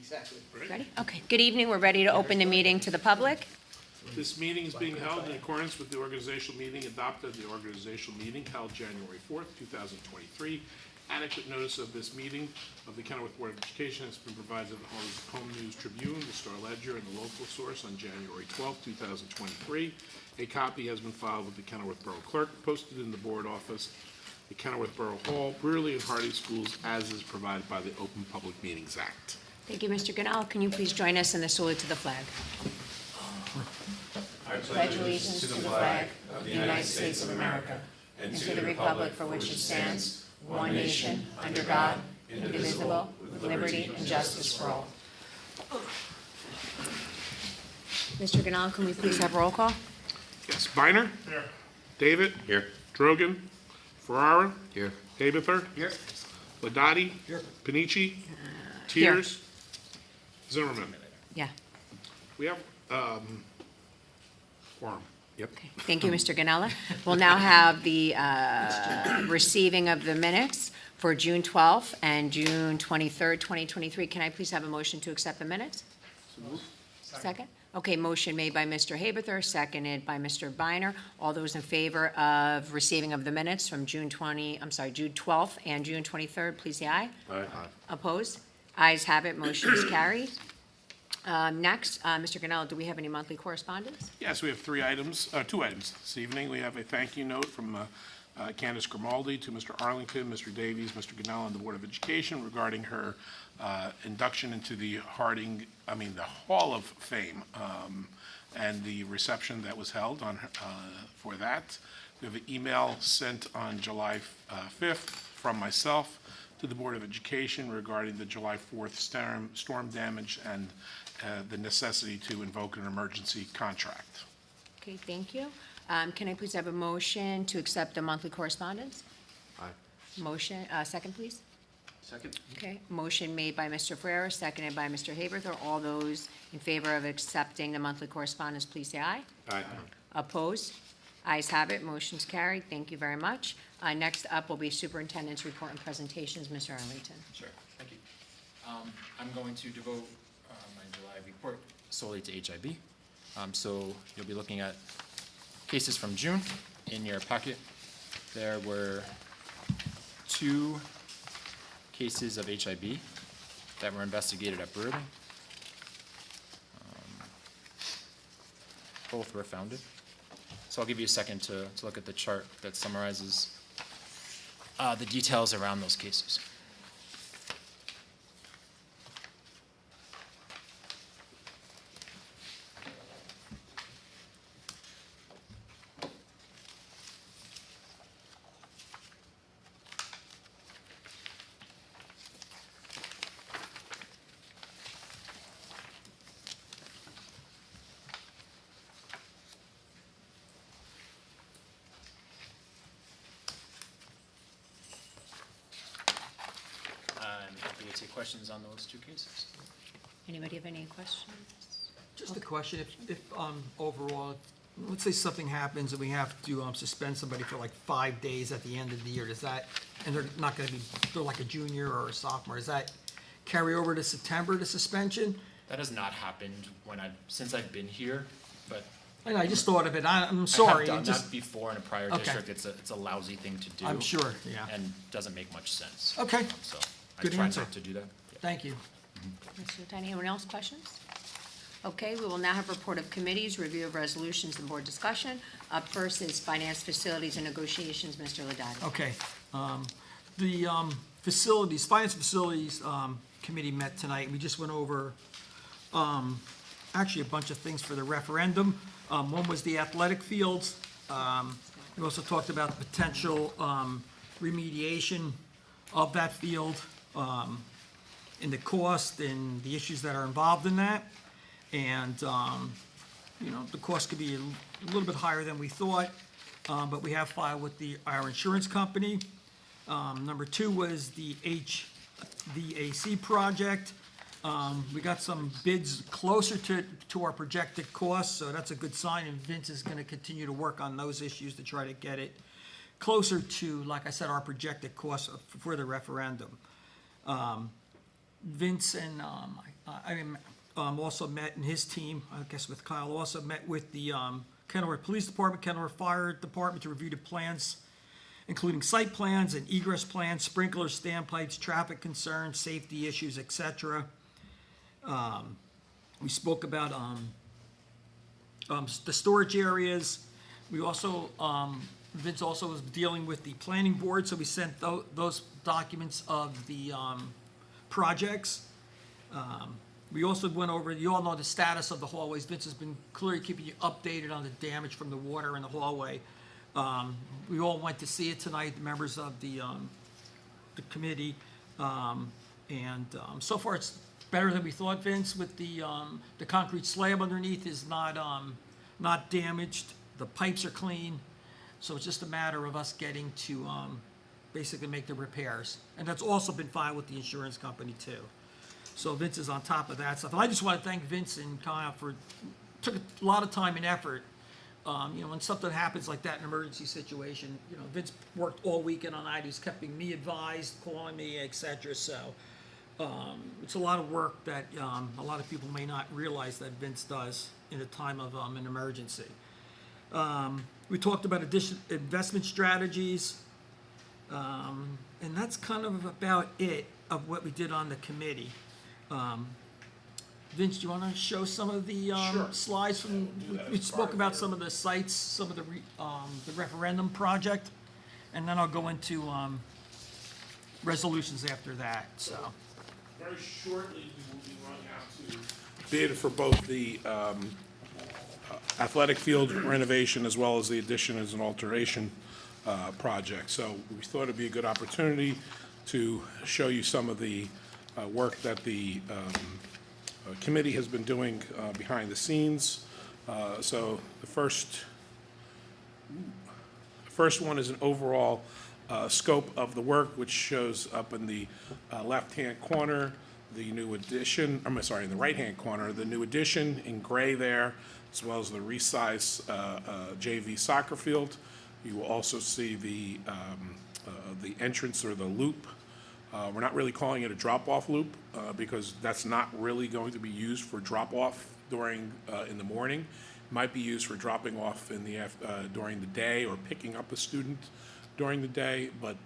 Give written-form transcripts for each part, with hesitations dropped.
Exactly. Ready? Okay. Good evening. We're ready to open the meeting to the public. This meeting is being held in accordance with the organizational meeting adopted, the organizational meeting held January 4th, 2023. Adequate notice of this meeting of the Kenilworth Board of Education has been provided to the Home News Tribune, the Star Ledger, and the local source on January 12th, 2023. A copy has been filed with the Kenilworth Borough Clerk, posted in the board office, the Kenilworth Borough Hall, Brearley, and Hardy Schools, as is provided by the Open Public Meetings Act. Thank you, Mr. Ganal. Can you please join us in the salute to the flag? I pledge allegiance to the flag of the United States of America and to the republic for which it stands, one nation, under God, indivisible, with liberty and justice for all. Mr. Ganal, can we please have roll call? Yes, Biner? Here. David? Here. Drogan? Ferrara? Here. Haberther? Here. Ladati? Here. Panici? Here. Tiers? Zimmerman? Yeah. We have, quorum. Yep. Okay. Thank you, Mr. Ganella. We'll now have the receiving of the minutes for June 12th and June 23rd, 2023. Can I please have a motion to accept the minutes? Second? Okay, motion made by Mr. Haberther, seconded by Mr. Biner. All those in favor of receiving of the minutes from June 12th and June 23rd, please say aye. Aye. Opposed? Ayes have it, motion is carried. Next, Mr. Ganella, do we have any monthly correspondence? Yes, we have two items this evening. We have a thank you note from Candace Grimaldi to Mr. Arlington, Mr. Davies, Mr. Ganella, and the Board of Education regarding her induction into the the Hall of Fame, and the reception that was held on for that. We have an email sent on July 5th from myself to the Board of Education regarding the July 4th storm damage and the necessity to invoke an emergency contract. Okay, thank you. Can I please have a motion to accept the monthly correspondence? Aye. Motion, second, please. Second. Okay, motion made by Mr. Ferrera, seconded by Mr. Haberther. All those in favor of accepting the monthly correspondence, please say aye. Aye. Opposed? Ayes have it, motion's carried. Thank you very much. Next up will be superintendent's report and presentations. Mr. Arlington. Sure, thank you. I'm going to devote my July report solely to HIB. So you'll be looking at cases from June in your packet. There were 2 cases of HIB that were investigated at Brearley. Both were founded. So I'll give you a second to look at the chart that summarizes the details around those cases. I'm happy to take questions on those 2 cases. Anybody have any questions? Just a question, if overall, let's say something happens and we have to suspend somebody for like 5 days at the end of the year, does that, and they're not gonna be, they're like a junior or a sophomore, does that carry over to September, the suspension? That has not happened since I've been here, but And I just thought of it, I'm I have sorry, done it just, that before in a prior Okay. district. It's a lousy thing to do. I'm sure, yeah. And doesn't make much sense. Okay, So I Good try answer. not to do that. Yeah. thank you. Mr. Tiny, anyone else questions? Okay, we will now have report of committees, review of resolutions, and board discussion. Up first is finance, facilities, and negotiations. Mr. Ladati. Okay, the facilities, finance facilities committee met tonight. We just went over actually a bunch of things for the referendum. One was the athletic fields. We also talked about the potential remediation of that field, and the cost and the issues that are involved in that. And, the cost could be a little bit higher than we thought, but we have filed with our insurance company. Number 2 was the HVAC project. We got some bids closer to our projected costs, so that's a good sign, and Vince is gonna continue to work on those issues to try to get it closer to, like I said, our projected costs for the referendum. Vince and, I also met, and his team, I guess with Kyle, also met with the Kenilworth Police Department, Kenilworth Fire Department to review the plans, including site plans and egress plans, sprinklers, standpipes, traffic concerns, safety issues, etc. We spoke about the storage areas. We also, Vince also was dealing with the planning board, so we sent those documents of the projects. We also went over, you all know the status of the hallways. Vince has been clearly keeping you updated on the damage from the water in the hallway. We all went to see it tonight, the members of the committee. So far, it's better than we thought, Vince, with the concrete slab underneath is not damaged. The pipes are clean. So it's just a matter of us getting to basically make the repairs. And that's also been filed with the insurance company too. So Vince is on top of that stuff. And I just want to thank Vince and Kyle took a lot of time and effort. When something happens like that, an emergency situation, Vince worked all weekend on that. He's keeping me advised, calling me, et cetera. So it's a lot of work that a lot of people may not realize that Vince does in a time of an emergency. We talked about investment strategies, and that's kind of about it of what we did on the committee. Vince, do you want to show some of the Sure. slides from? We spoke about some of the sites, some of the referendum project, and then I'll go into resolutions after that. So. Very shortly, we will be running out to bid for both the athletic field renovation as well as the addition as an alteration project. So we thought it'd be a good opportunity to show you some of the work that the committee has been doing behind the scenes. So the first one is an overall scope of the work, which shows up in the left-hand corner, the new addition, in the right-hand corner, the new addition in gray there, as well as the resized JV soccer field. You will also see the entrance or the loop. We're not really calling it a drop-off loop because that's not really going to be used for drop-off during in the morning. It might be used for dropping off in the during the day or picking up a student during the day, but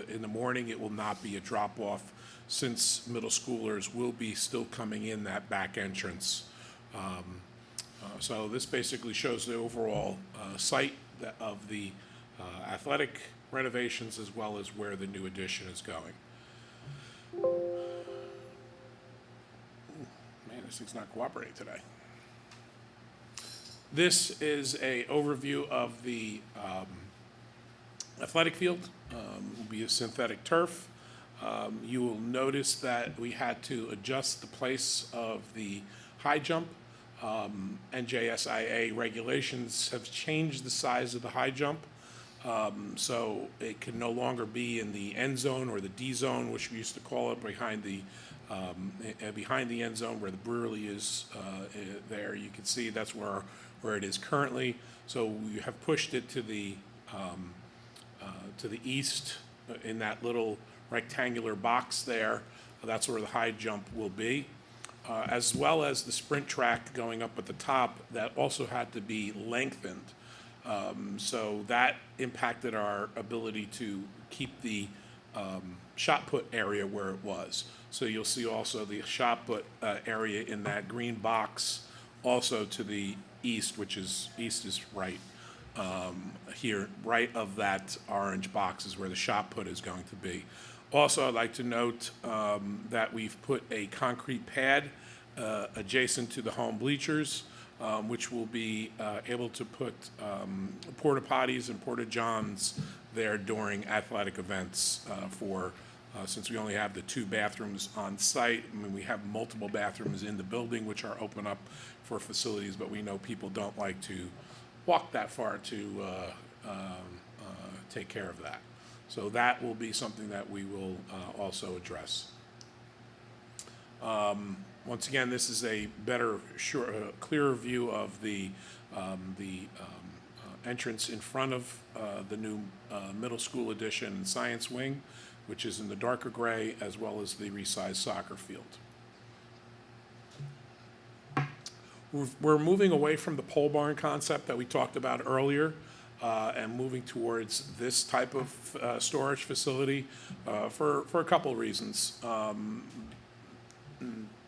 in the morning it will not be a drop-off since middle schoolers will be still coming in that back entrance. So this basically shows the overall site of the athletic renovations as well as where the new addition is going. Man, this thing's not cooperating today. This is an overview of the athletic field. Will be a synthetic turf. You will notice that we had to adjust the place of the high jump. NJSIA regulations have changed the size of the high jump. So it can no longer be in the end zone or the D zone, which we used to call it, behind the end zone where the brewery is there. You can see that's where it is currently. So we have pushed it to the east in that little rectangular box there. That's where the high jump will be. As well as the sprint track going up at the top, that also had to be lengthened. So that impacted our ability to keep the shot put area where it was. So you'll see also the shot put area in that green box also to the east, which is right here, right of that orange box is where the shot put is going to be. Also, I'd like to note that we've put a concrete pad adjacent to the home bleachers, which will be able to put porta potties and porta johns there during athletic events since we only have the 2 bathrooms on site. I mean, we have multiple bathrooms in the building which are open up for facilities, but we know people don't like to walk that far to take care of that. So that will be something that we will also address. Once again, this is a better, clearer view of the entrance in front of the new middle school addition and science wing, which is in the darker gray, as well as the resized soccer field. we're moving away from the pole barn concept that we talked about earlier, and moving towards this type of storage facility for a couple of reasons.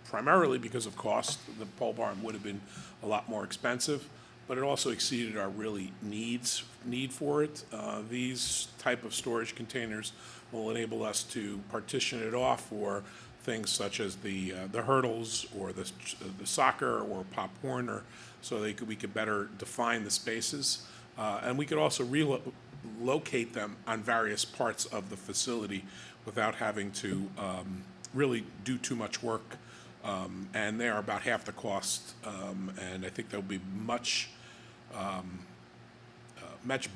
Primarily because of cost. The pole barn would have been a lot more expensive, but it also exceeded our really need for it. These type of storage containers will enable us to partition it off for things such as the hurdles or the soccer or Pop Warner, so we could better define the spaces. And we could also relocate them on various parts of the facility without having to really do too much work. And they are about half the cost, and I think they'll be much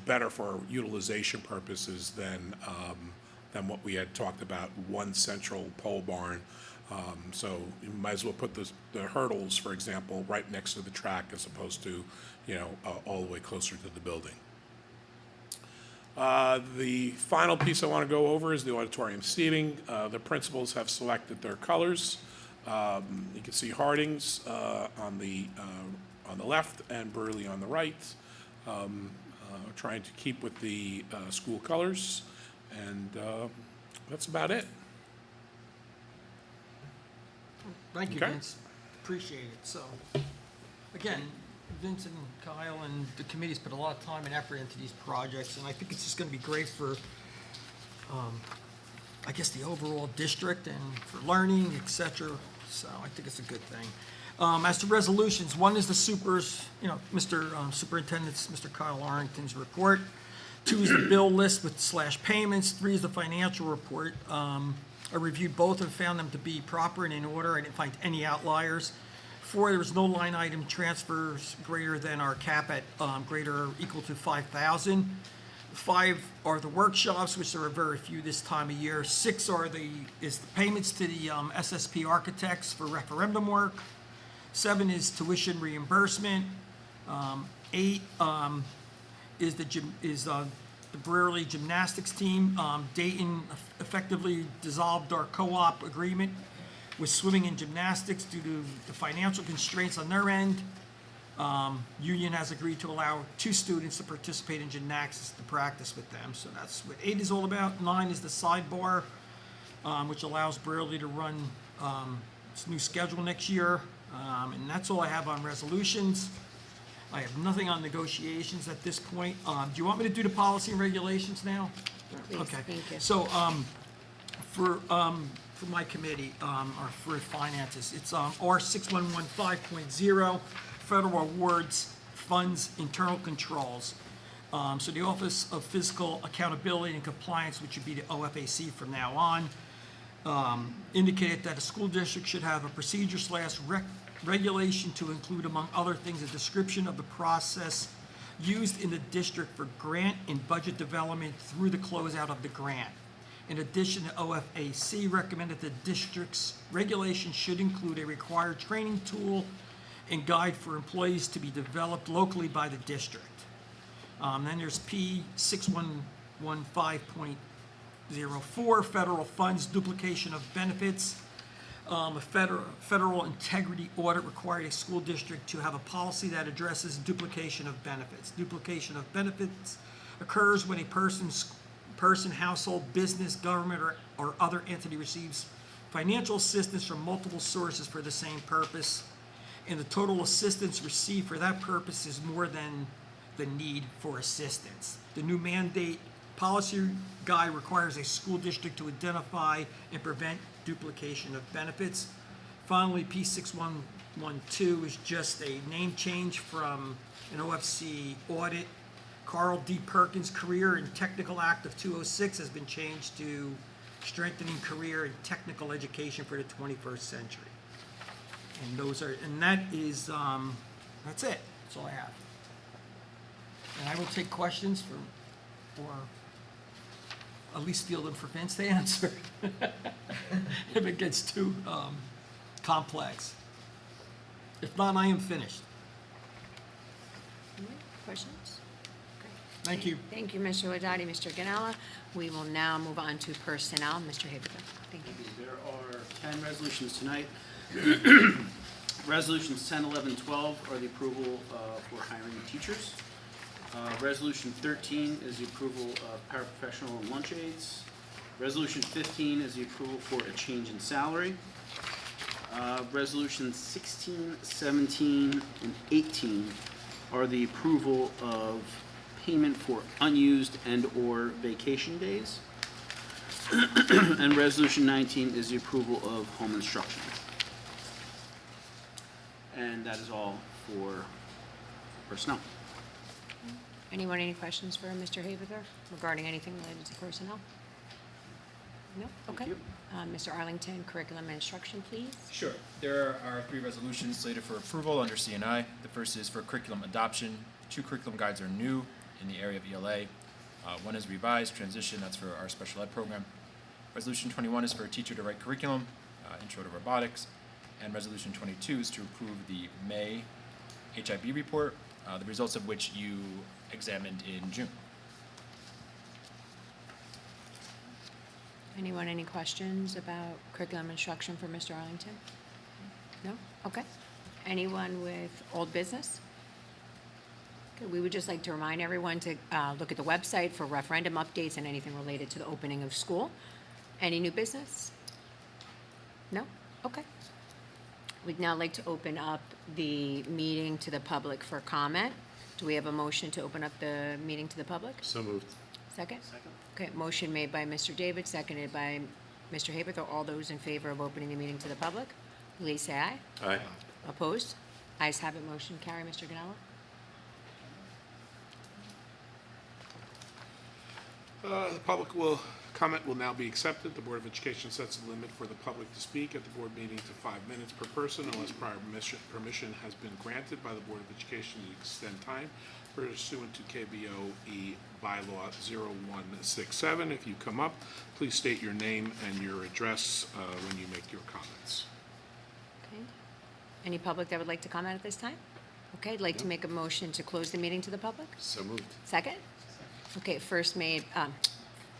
better for utilization purposes than what we had talked about, one central pole barn. So you might as well put the hurdles, for example, right next to the track as opposed to, all the way closer to the building. The final piece I want to go over is the auditorium seating. The principals have selected their colors. You can see Harding's on the left and Burley on the right. Trying to keep with the school colors, and that's about it. Thank you, Okay. Vince. Appreciate it. So, again, Vince and Kyle and the committee's put a lot of time and effort into these projects, and I think it's just gonna be great for, I guess, the overall district and for learning, et cetera. So I think it's a good thing. As to resolutions, one is the Mr. Superintendent's, Mr. Kyle Arrington's report. 2 is the bill list with / payments. 3 is the financial report. I reviewed both and found them to be proper and in order. I didn't find any outliers. 4, there was no line item transfers greater than our cap at greater or equal to 5,000. 5 are the workshops, which there are very few this time of year. 6 is the payments to the SSP architects for referendum work. 7 is tuition reimbursement. 8 is the Brearley Gymnastics team. Dayton effectively dissolved our co-op agreement with swimming and gymnastics due to the financial constraints on their end. Union has agreed to allow 2 students to participate in gymnastics to practice with them. So that's what 8 is all about. 9 is the sidebar, which allows Brearley to run its new schedule next year. And that's all I have on resolutions. I have nothing on negotiations at this point. Do you want me to do the policy and regulations now? Please, Okay. thank you. So, for my committee, or for finances, it's, R 6115.0, federal awards, funds, internal controls. So the Office of Fiscal Accountability and Compliance, which would be the OFAC from now on, indicated that a school district should have a procedure / regulation to include, among other things, a description of the process used in the district for grant and budget development through the closeout of the grant. In addition, the OFAC recommended the district's regulation should include a required training tool and guide for employees to be developed locally by the district. Then there's P 6115.04, federal funds, duplication of benefits. A federal integrity audit required a school district to have a policy that addresses duplication of benefits. Duplication of benefits occurs when a person, household, business, government, or other entity receives financial assistance from multiple sources for the same purpose, and the total assistance received for that purpose is more than the need for assistance. The new mandate policy guide requires a school district to identify and prevent duplication of benefits. Finally, P 6112 is just a name change from an OFC audit. Carl D. Perkins' Career and Technical Act of 206 has been changed to Strengthening Career and Technical Education for the 21st Century. And that is, that's it. That's all I have. And I will take questions or at least field them for Vince to answer if it gets too complex. If not, I am finished. Questions? Thank you. Thank you, Mr. Wadati, Mr. Ganella. We will now move on to personnel. Mr. Haberville, thank you. There are 10 resolutions tonight. Resolutions 10, 11, 12 are the approval for hiring teachers. Resolution 13 is the approval of paraprofessional and lunch aides. Resolution 15 is the approval for a change in salary. Resolutions 16, 17, and 18 are the approval of payment for unused and/or vacation days. And Resolution 19 is the approval of home instruction. And that is all for personnel. Anyone, any questions for Mr. Haberther regarding anything related to personnel? No? Okay. you. Mr. Arlington, curriculum and instruction, please. Sure. There are 3 resolutions slated for approval under C&I. The first is for curriculum adoption. 2 curriculum guides are new in the area of ELA. One is revised, transition, that's for our special ed program. Resolution 21 is for a teacher to write curriculum, intro to robotics. And Resolution 22 is to approve the May HIB report, the results of which you examined in June. Anyone, any questions about curriculum instruction for Mr. Arlington? No? Okay. Anyone with old business? Okay, we would just like to remind everyone to look at the website for referendum updates and anything related to the opening of school. Any new business? No? Okay. We'd now like to open up the meeting to the public for comment. Do we have a motion to open up the meeting to the public? So moved. Second? Second. Okay, motion made by Mr. David, seconded by Mr. Haberther. All those in favor of opening the meeting to the public, please say aye. Aye. Opposed? Ayes have it, motion carry. Mr. Ganella? The public comment will now be accepted. The Board of Education sets a limit for the public to speak at the board meeting to 5 minutes per person unless prior permission has been granted by the Board of Education to extend time pursuant to KBOE bylaw 0167. If you come up, please state your name and your address when you make your comments. Okay. Any public that would like to comment at this time? Okay, I'd like to make a motion to close the meeting to the public. So moved. Second? Okay,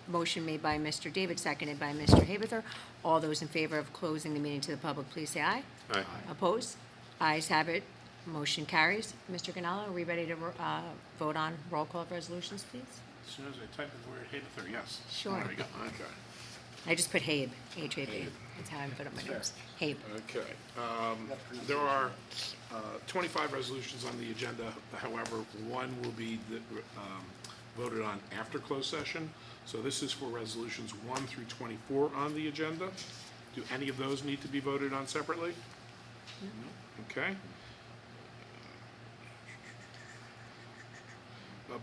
motion made by Mr. David, seconded by Mr. Haberther. All those in favor of closing the meeting to the public, please say aye. Aye. Opposed? Ayes have it. Motion carries. Mr. Ganella, are we ready to vote on roll call of resolutions, please? As soon as I type the word Haberther, yes. Sure. There we go. Okay. I just put Habe, H-A-B. That's how I put up my notes. Habe. Okay. There are 25 resolutions on the agenda. However, one will be voted on after closed session. So this is for resolutions 1 through 24 on the agenda. Do any of those need to be voted on separately? No. Okay.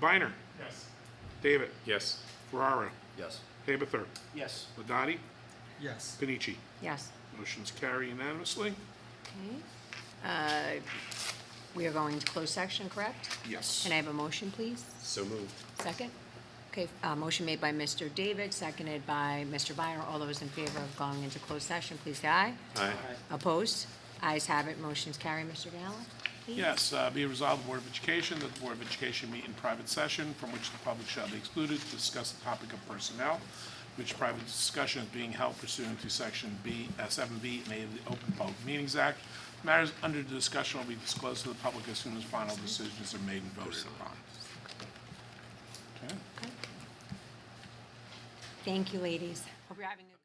Biner. Yes. David. Yes. Ferrara. Yes. Haberther. Yes. Ladati. Yes. Panici. Yes. Motion's carry unanimously. Okay. We are going to closed section, correct? Yes. Can I have a motion, please? So moved. Second? Okay, motion made by Mr. David, seconded by Mr. Byer. All those in favor of going into closed session, please say aye. Aye. Opposed? Ayes have it, motion's carry. Mr. Ganella, please? Yes, be it resolved, the Board of Education, that the Board of Education meet in private session from which the public shall be excluded to discuss the topic of personnel, which private discussion is being held pursuant to Section 7B and A of the Open Public Meetings Act. Matters under discussion will be disclosed to the public as soon as final decisions are made and voted upon. Okay. Thank you, ladies. Hope you're having a